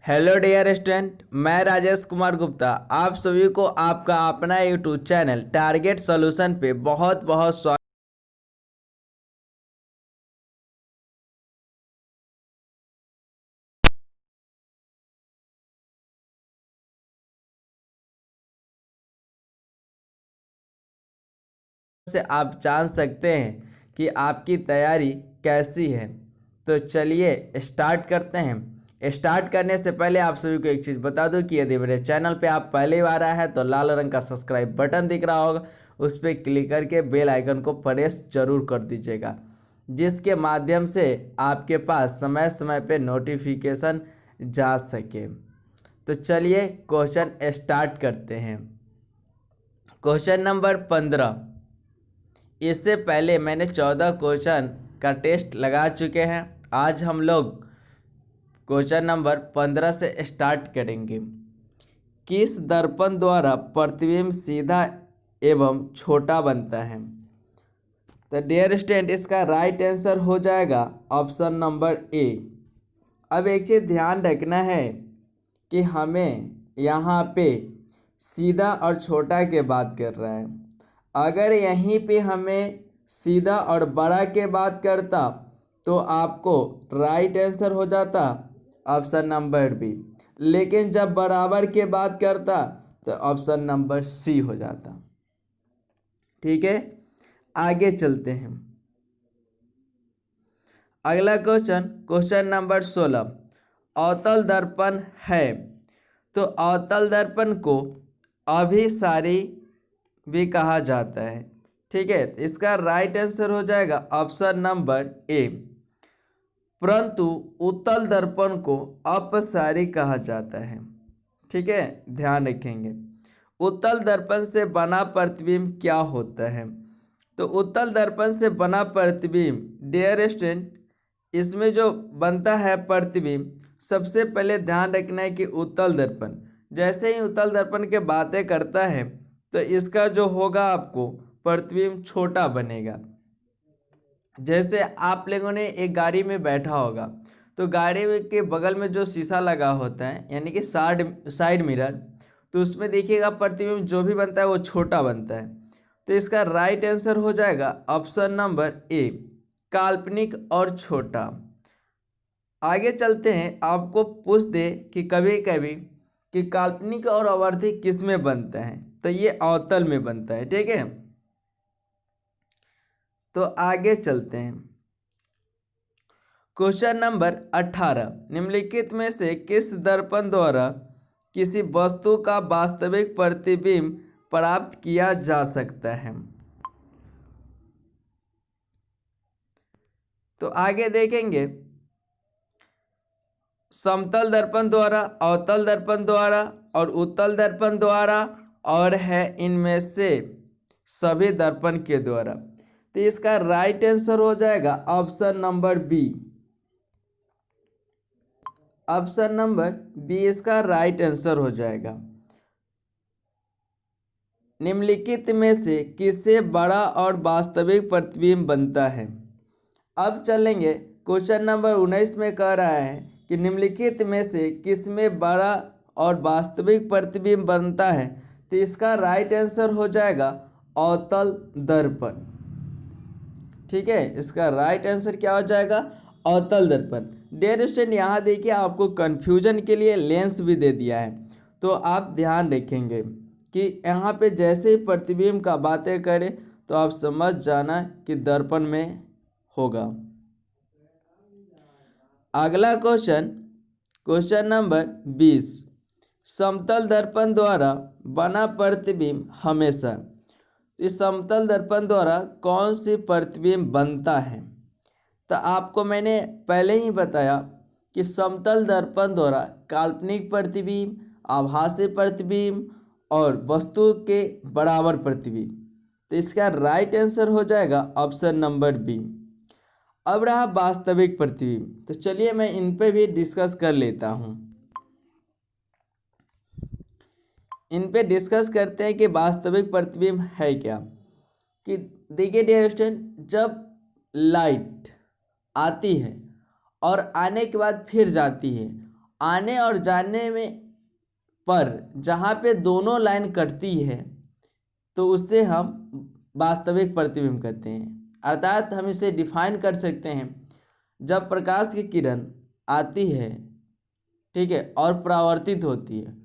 Hello dear student, मैं राजेश कुमार गुप्ता आप सभी को आपका अपना यूट्यूब चैनल टारगेट सॉल्यूशन पे बहुत बहुत स्वागत से आप जान सकते हैं कि आपकी तैयारी कैसी है। तो चलिए स्टार्ट करते हैं। स्टार्ट करने से पहले आप सभी को एक चीज़ बता दूं कि यदि मेरे चैनल पे आप पहली बार आए हैं तो लाल रंग का सब्सक्राइब बटन दिख रहा होगा, उस पर क्लिक करके बेल आइकन को प्रेस जरूर कर दीजिएगा, जिसके माध्यम से आपके पास समय समय पे नोटिफिकेशन जा सके। तो चलिए क्वेश्चन स्टार्ट करते हैं। Question number 15। इससे पहले मैंने 14 क्वेश्चन का टेस्ट लगा चुके हैं। आज हम लोग क्वेश्चन नंबर 15 से स्टार्ट करेंगे। किस दर्पण द्वारा प्रतिबिंब सीधा एवं छोटा बनता है? तो डियर स्टूडेंट, इसका राइट आंसर हो जाएगा ऑप्शन नंबर ए। अब एक चीज़ ध्यान रखना है कि हमें यहाँ पे सीधा और छोटा के बात कर रहा है। अगर यहीं पे हमें सीधा और बड़ा के बात करता तो आपको राइट आंसर हो जाता ऑप्शन नंबर बी। लेकिन जब बराबर के बात करता तो ऑप्शन नंबर सी हो जाता। ठीक है, आगे चलते हैं। अगला क्वेश्चन, क्वेश्चन नंबर 16। अवतल दर्पण है तो अवतल दर्पण को अभिसारी भी कहा जाता है। ठीक है, इसका राइट आंसर हो जाएगा ऑप्शन नंबर ए। परंतु उत्तल दर्पण को अपसारी कहा जाता है। ठीक है, ध्यान रखेंगे। उत्तल दर्पण से बना प्रतिबिंब क्या होता है? तो उत्तल दर्पण से बना प्रतिबिंब डियर स्टूडेंट, इसमें जो बनता है प्रतिबिंब, सबसे पहले ध्यान रखना है कि उत्तल दर्पण जैसे ही उत्तल दर्पण के बातें करता है तो इसका जो होगा आपको प्रतिबिंब छोटा बनेगा। जैसे आप लोगों ने एक गाड़ी में बैठा होगा तो गाड़ी के बगल में जो शीशा लगा होता है यानी कि साइड मिरर, तो उसमें देखिएगा प्रतिबिंब जो भी बनता है वो छोटा बनता है। तो इसका राइट आंसर हो जाएगा ऑप्शन नंबर ए, काल्पनिक और छोटा। आगे चलते हैं। आपको पूछ दे कि कभी कभी कि काल्पनिक और आवर्धिक किस में बनता है, तो ये अवतल में बनता है। ठीक है, तो आगे चलते हैं। Question number 18। निम्नलिखित में से किस दर्पण द्वारा किसी वस्तु का वास्तविक प्रतिबिंब प्राप्त किया जा सकता है? तो आगे देखेंगे, समतल दर्पण द्वारा, अवतल दर्पण द्वारा और उत्तल दर्पण द्वारा, और है इनमें से सभी दर्पण के द्वारा। तो इसका राइट आंसर हो जाएगा option number B. Option number B इसका राइट आंसर हो जाएगा। निम्नलिखित में से किससे बड़ा और वास्तविक प्रतिबिंब बनता है? अब चलेंगे क्वेश्चन नंबर 19 में कह रहा है कि निम्नलिखित में से किस में बड़ा और वास्तविक प्रतिबिंब बनता है? तो इसका राइट आंसर हो जाएगा अवतल दर्पण। ठीक है, इसका राइट आंसर क्या हो जाएगा? अवतल दर्पण। डियर स्टूडेंट, यहाँ देखिए आपको कंफ्यूजन के लिए लेंस भी दे दिया है, तो आप ध्यान रखेंगे कि यहाँ पे जैसे ही प्रतिबिंब का बातें करें तो आप समझ जाना कि दर्पण में होगा। अगला क्वेश्चन, क्वेश्चन नंबर 20। समतल दर्पण द्वारा बना प्रतिबिंब हमेशा, इस समतल दर्पण द्वारा कौन सी प्रतिबिंब बनता है? तो आपको मैंने पहले ही बताया कि समतल दर्पण द्वारा काल्पनिक प्रतिबिंब, आभासी प्रतिबिंब और वस्तु के बराबर प्रतिबिंब। तो इसका राइट आंसर हो जाएगा ऑप्शन नंबर बी। अब रहा वास्तविक प्रतिबिंब, तो चलिए मैं इन पे भी डिस्कस कर लेता हूँ। इन पे डिस्कस करते हैं कि वास्तविक प्रतिबिंब है क्या। कि देखिए डियर स्टूडेंट, जब लाइट आती है और आने के बाद फिर जाती है, आने और जाने में पर जहाँ पे दोनों लाइन कटती है तो उससे हम वास्तविक प्रतिबिंब कहते हैं। अर्थात हम इसे डिफाइन कर सकते हैं, जब प्रकाश की किरण आती है, ठीक है, और परावर्तित होती है,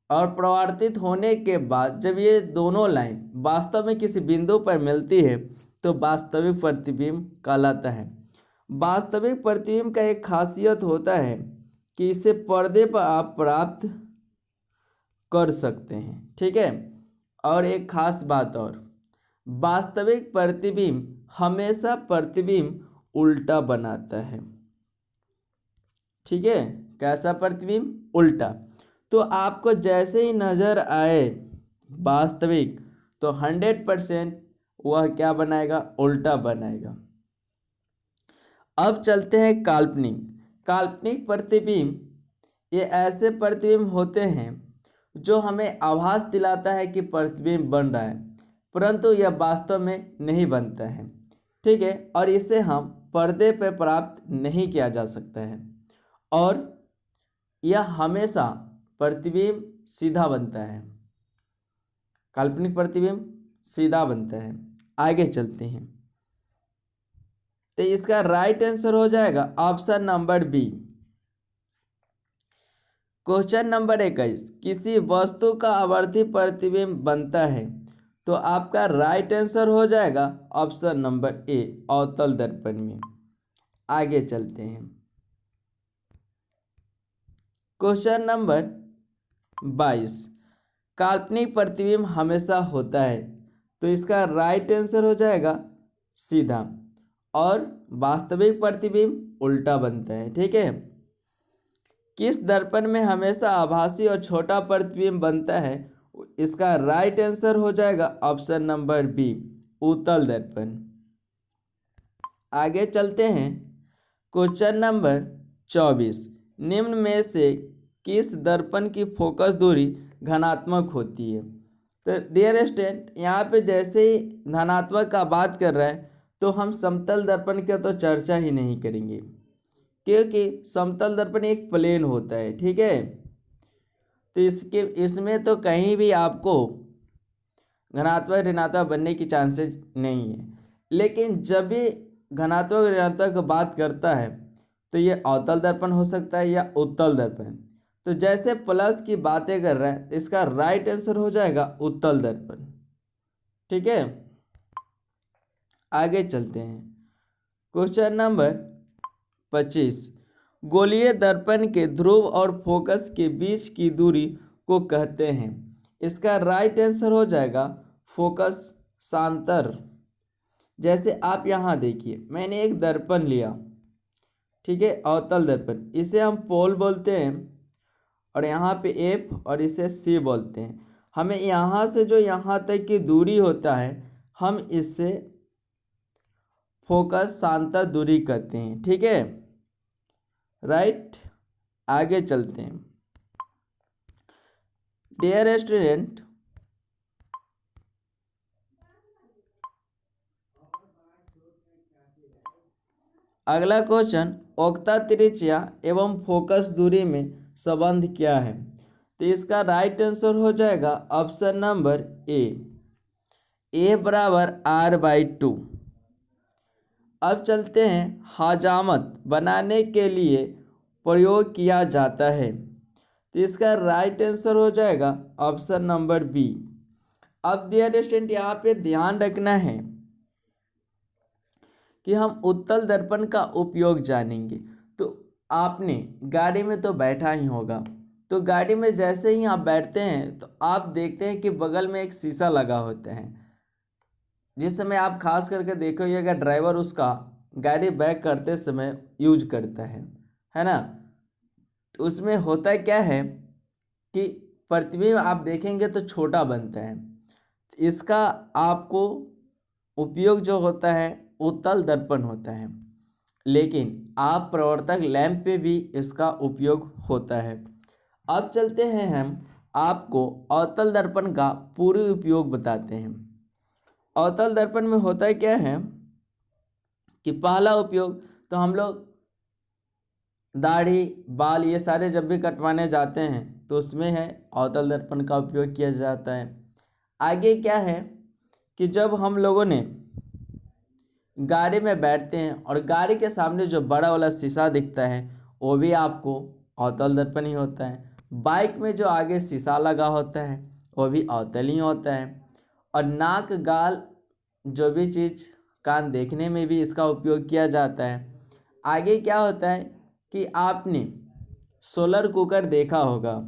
और परावर्तित होने के बाद जब ये दोनों लाइन वास्तव में किसी बिंदु पर मिलती है तो वास्तविक प्रतिबिंब कहलाता है। वास्तविक प्रतिबिंब का एक खासियत होता है कि इसे पर्दे पर आप प्राप्त कर सकते हैं, ठीक है। और एक खास बात और, वास्तविक प्रतिबिंब हमेशा प्रतिबिंब उल्टा बनाता है, ठीक है। कैसा प्रतिबिंब? उल्टा। तो आपको जैसे ही नजर आए वास्तविक तो 100% वह क्या बनाएगा? उल्टा बनाएगा। अब चलते हैं काल्पनिक। काल्पनिक प्रतिबिंब ये ऐसे प्रतिबिंब होते हैं जो हमें आभास दिलाता है कि प्रतिबिंब बन रहा है, परंतु यह वास्तव में नहीं बनता है, ठीक है। और इसे हम पर्दे पर प्राप्त नहीं किया जा सकता है, और यह हमेशा प्रतिबिंब सीधा बनता है। काल्पनिक प्रतिबिंब सीधा बनता है। आगे चलते हैं, तो इसका राइट आंसर हो जाएगा option number B. Question number 21, किसी वस्तु का आवर्ती प्रतिबिंब बनता है, तो आपका राइट आंसर हो जाएगा ऑप्शन नंबर ए, अवतल दर्पण में। आगे चलते हैं, क्वेश्चन नंबर 22, काल्पनिक प्रतिबिंब हमेशा होता है, तो इसका राइट आंसर हो जाएगा सीधा, और वास्तविक प्रतिबिंब उल्टा बनता है, ठीक है। किस दर्पण में हमेशा आभासी और छोटा प्रतिबिंब बनता है? इसका राइट आंसर हो जाएगा ऑप्शन नंबर बी, उत्तल दर्पण। आगे चलते हैं, क्वेश्चन नंबर 24, निम्न में से किस दर्पण की फोकस दूरी धनात्मक होती है? तो डियर स्टूडेंट, यहाँ पे जैसे ही धनात्मक का बात कर रहा है तो हम समतल दर्पण की तो चर्चा ही नहीं करेंगे, क्योंकि समतल दर्पण एक प्लेन होता है, ठीक है। तो इसमें तो कहीं भी आपको धनात्मक ऋणात्मक बनने की चांसेस नहीं है। लेकिन जब भी धनात्मक ऋणात्मक की बात करता है तो ये अवतल दर्पण हो सकता है या उत्तल दर्पण। तो जैसे प्लस की बातें कर रहा है, इसका राइट आंसर हो जाएगा उत्तल दर्पण, ठीक है। आगे चलते हैं, क्वेश्चन नंबर 25, गोलीय दर्पण के ध्रुव और फोकस के बीच की दूरी को कहते हैं। इसका राइट आंसर हो जाएगा फोकस सांतर। जैसे आप यहाँ देखिए, मैंने एक दर्पण लिया, ठीक है, अवतल दर्पण, इसे हम पोल बोलते हैं, और यहाँ पे एफ, और इसे सी बोलते हैं। हमें यहाँ से जो यहाँ तक की दूरी होता है हम इससे फोकस सांतर दूरी कहते हैं, ठीक है, राइट। आगे चलते हैं, डियर स्टूडेंट, अगला क्वेश्चन, वक्रता त्रिज्या एवं फोकस दूरी में संबंध क्या है? तो इसका राइट आंसर हो जाएगा ऑप्शन नंबर ए बराबर r/2। अब चलते हैं, हजामत बनाने के लिए प्रयोग किया जाता है, तो इसका राइट आंसर हो जाएगा ऑप्शन नंबर बी। अब डियर स्टूडेंट, यहाँ पे ध्यान रखना है कि हम उत्तल दर्पण का उपयोग जानेंगे। तो आपने गाड़ी में तो बैठा ही होगा, तो गाड़ी में जैसे ही आप बैठते हैं तो आप देखते हैं कि बगल में एक शीशा लगा होता है। जिस समय आप खास करके देखिएगा, ड्राइवर उसका गाड़ी बैक करते समय यूज करता है ना। तो उसमें होता क्या है कि प्रतिबिंब आप देखेंगे तो छोटा बनता है। इसका आपको उपयोग जो होता है उत्तल दर्पण होता है, लेकिन आप प्रवर्तक लैंप पे भी इसका उपयोग होता है। अब चलते हैं, हम आपको अवतल दर्पण का पूरी उपयोग बताते हैं। अवतल दर्पण में होता है क्या है कि पहला उपयोग तो हम लोग दाढ़ी बाल ये सारे जब भी कटवाने जाते हैं तो उसमें है अवतल दर्पण का उपयोग किया जाता है। आगे क्या है कि जब हम लोगों ने गाड़ी में बैठते हैं और गाड़ी के सामने जो बड़ा वाला शीशा दिखता है वो भी आपको अवतल दर्पण ही होता है। बाइक में जो आगे शीशा लगा होता है वो भी अवतल ही होता है। और नाक गाल जो भी चीज़ कान देखने में भी इसका उपयोग किया जाता है। आगे क्या होता है कि आपने सोलर कुकर देखा होगा,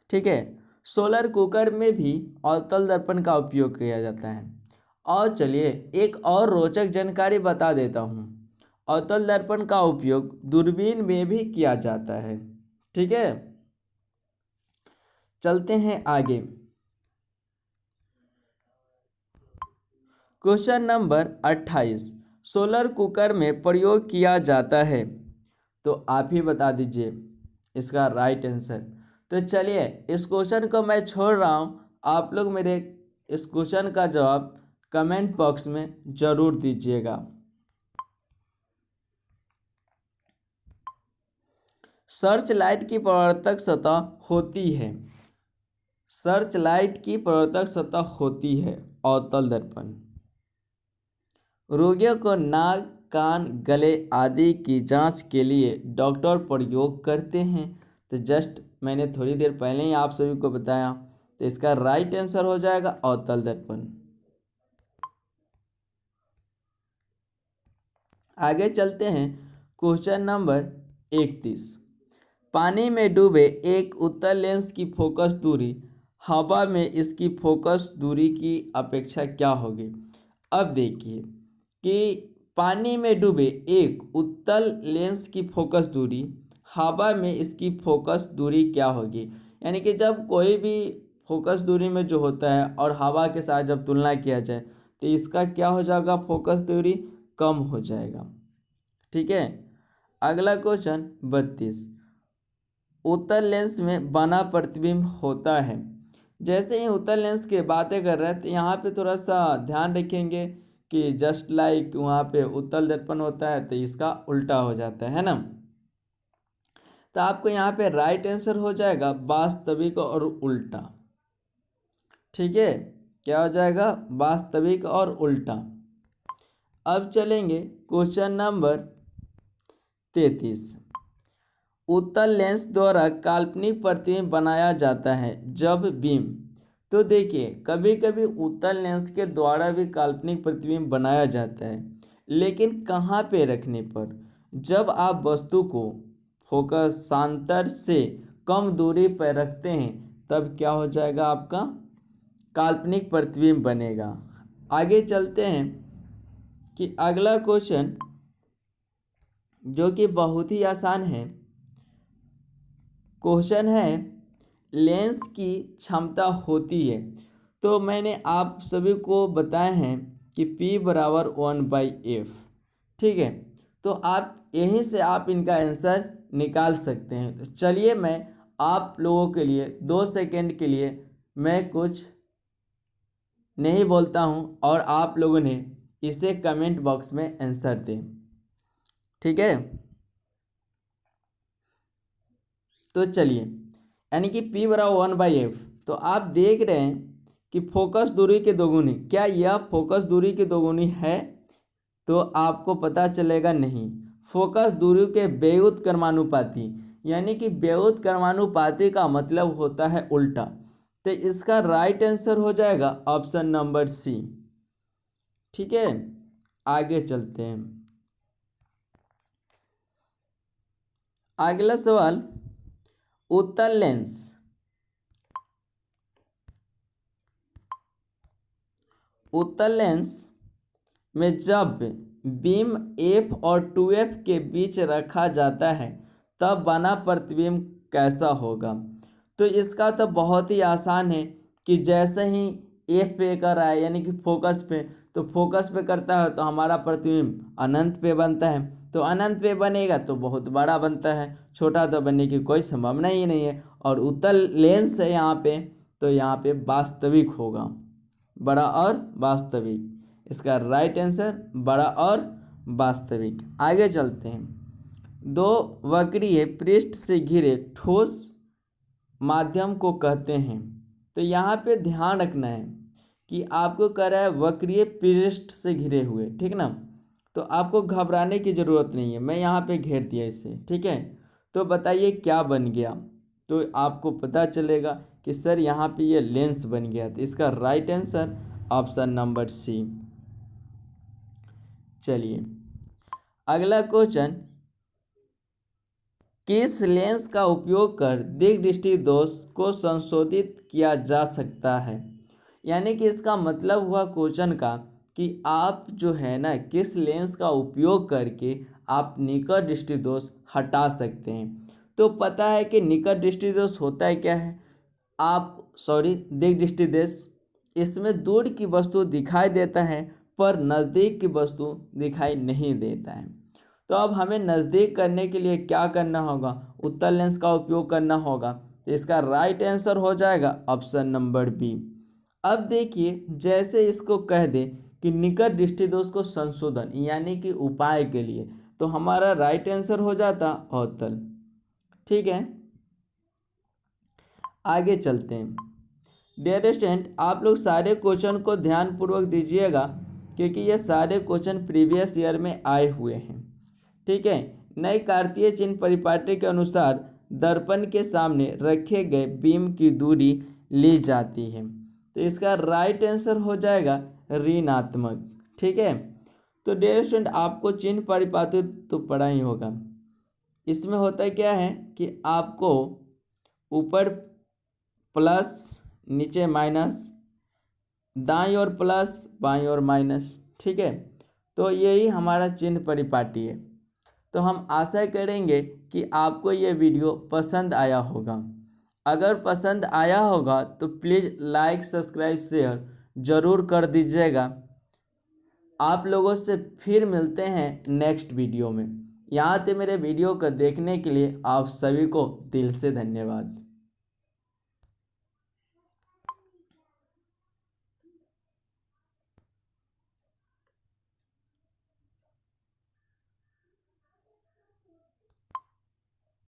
ठीक है। सोलर कुकर में भी अवतल दर्पण का उपयोग किया जाता है। और चलिए एक और रोचक जानकारी बता देता हूँ। अवतल दर्पण का उपयोग दूरबीन में भी किया जाता है, ठीक है। चलते हैं आगे। क्वेश्चन नंबर 28 सोलर कुकर में प्रयोग किया जाता है, तो आप ही बता दीजिए इसका राइट आंसर। तो चलिए इस क्वेश्चन को मैं छोड़ रहा हूँ, आप लोग मेरे इस क्वेश्चन का जवाब कमेंट बॉक्स में ज़रूर दीजिएगा। सर्च लाइट की परावर्तक सतह होती है, सर्च लाइट की परावर्तक सतह होती है अवतल दर्पण। रोगियों को नाक कान गले आदि की जांच के लिए डॉक्टर प्रयोग करते हैं। तो जस्ट मैंने थोड़ी देर पहले ही आप सभी को बताया, तो इसका राइट आंसर हो जाएगा अवतल दर्पण। आगे चलते हैं। क्वेश्चन नंबर 31 पानी में डूबे एक उत्तल लेंस की फोकस दूरी हवा में इसकी फोकस दूरी की अपेक्षा क्या होगी। अब देखिए कि पानी में डूबे एक उत्तल लेंस की फोकस दूरी हवा में इसकी फोकस दूरी क्या होगी। यानी कि जब कोई भी फोकस दूरी में जो होता है और हवा के साथ जब तुलना किया जाए तो इसका क्या हो जाएगा, फोकस दूरी कम हो जाएगा, ठीक है। अगला क्वेश्चन 32 उत्तल लेंस में बना प्रतिबिंब होता है। जैसे ही उत्तल लेंस की बातें कर रहे हैं तो यहाँ पे थोड़ा सा ध्यान रखेंगे कि जस्ट लाइक वहाँ पे उत्तल दर्पण होता है तो इसका उल्टा हो जाता है ना। तो आपको यहाँ पे राइट आंसर हो जाएगा वास्तविक और उल्टा, ठीक है। क्या हो जाएगा, वास्तविक और उल्टा। अब चलेंगे क्वेश्चन नंबर 33 उत्तल लेंस द्वारा काल्पनिक प्रतिबिंब बनाया जाता है जब बीम। तो देखिए कभी कभी उत्तल लेंस के द्वारा भी काल्पनिक प्रतिबिंब बनाया जाता है, लेकिन कहाँ पे रखने पर, जब आप वस्तु को फोकसांतर से कम दूरी पर रखते हैं तब क्या हो जाएगा, आपका काल्पनिक प्रतिबिंब बनेगा। आगे चलते हैं कि अगला क्वेश्चन जो कि बहुत ही आसान है। क्वेश्चन है लेंस की क्षमता होती है। तो मैंने आप सभी को बताए हैं कि P बराबर 1/f, ठीक है। तो आप यहीं से आप इनका आंसर निकाल सकते हैं। तो चलिए मैं आप लोगों के लिए 2 सेकंड के लिए मैं कुछ नहीं बोलता हूं और आप लोगों ने इसे कमेंट बॉक्स में आंसर दें, ठीक है। तो चलिए यानी कि P बराबर 1/f। तो आप देख रहे हैं कि फोकस दूरी के दोगुनी, क्या यह फोकस दूरी की दोगुनी है, तो आपको पता चलेगा नहीं। फोकस दूरी के व्युत्क्रमानुपाती क्रमानुपाती, यानी कि व्युत्क्रमानुपाती क्रमानुपाती का मतलब होता है उल्टा। तो इसका राइट आंसर हो जाएगा ऑप्शन नंबर सी, ठीक है। आगे चलते हैं। अगला सवाल उत्तल लेंस में जब बीम f और 2f के बीच रखा जाता है तब बना प्रतिबिंब कैसा होगा। तो इसका तो बहुत ही आसान है कि जैसे ही f पे कर रहा है यानी कि फोकस पे, तो फोकस पे करता है तो हमारा प्रतिबिंब अनंत पे बनता है। तो अनंत पे बनेगा तो बहुत बड़ा बनता है, छोटा तो बनने की कोई संभावना ही नहीं है। और उत्तल लेंस है यहाँ पे, तो यहाँ पे वास्तविक होगा, बड़ा और वास्तविक। इसका राइट आंसर बड़ा और वास्तविक। आगे चलते हैं। दो वक्रीय पृष्ठ से घिरे ठोस माध्यम को कहते हैं। तो यहाँ पे ध्यान रखना है कि आपको कह रहा है वक्रीय पृष्ठ से घिरे हुए, ठीक ना। तो आपको घबराने की ज़रूरत नहीं है, मैं यहाँ पे घेर दिया इसे, ठीक है। तो बताइए क्या बन गया, तो आपको पता चलेगा कि सर यहाँ पे ये लेंस बन गया। तो इसका right answer option number C. चलिए अगला क्वेश्चन, किस लेंस का उपयोग कर दिग्दृष्टि दोष को संशोधित किया जा सकता है। यानी कि इसका मतलब हुआ क्वेश्चन का कि आप जो है ना किस लेंस का उपयोग करके आप निकट दृष्टि दोष हटा सकते हैं। तो पता है कि निकट दृष्टि दोष होता है क्या है, दिग्दृष्टि दोष, इसमें दूर की वस्तु दिखाई देता है पर नज़दीक की वस्तु दिखाई नहीं देता है। तो अब हमें नज़दीक करने के लिए क्या करना होगा, उत्तल लेंस का उपयोग करना होगा। तो इसका राइट आंसर हो जाएगा ऑप्शन नंबर बी। अब देखिए जैसे इसको कह दे कि निकट दृष्टि दोष को संशोधन यानी कि उपाय के लिए, तो हमारा राइट आंसर हो जाता अवतल, ठीक है। आगे चलते हैं। डियर स्टूडेंट, आप लोग सारे क्वेश्चन को ध्यानपूर्वक दीजिएगा क्योंकि ये सारे क्वेश्चन प्रीवियस ईयर में आए हुए हैं, ठीक है। नई कार्तीय चिन्ह परिपाटी के अनुसार दर्पण के सामने रखे गए बीम की दूरी ली जाती है। तो इसका राइट आंसर हो जाएगा ऋणात्मक, ठीक है। तो डियर स्टूडेंट, आपको चिन्ह परिपाटी तो पढ़ा ही होगा। इसमें होता क्या है कि आपको ऊपर प्लस नीचे माइनस, दाईं ओर प्लस बाईं ओर माइनस, ठीक है। तो यही हमारा चिन्ह परिपाटी है। तो हम आशा करेंगे कि आपको ये वीडियो पसंद आया होगा। अगर पसंद आया होगा तो प्लीज़ लाइक सब्सक्राइब शेयर ज़रूर कर दीजिएगा। आप लोगों से फिर मिलते हैं नेक्स्ट वीडियो में। यहाँ से मेरे वीडियो को देखने के लिए आप सभी को दिल से धन्यवाद।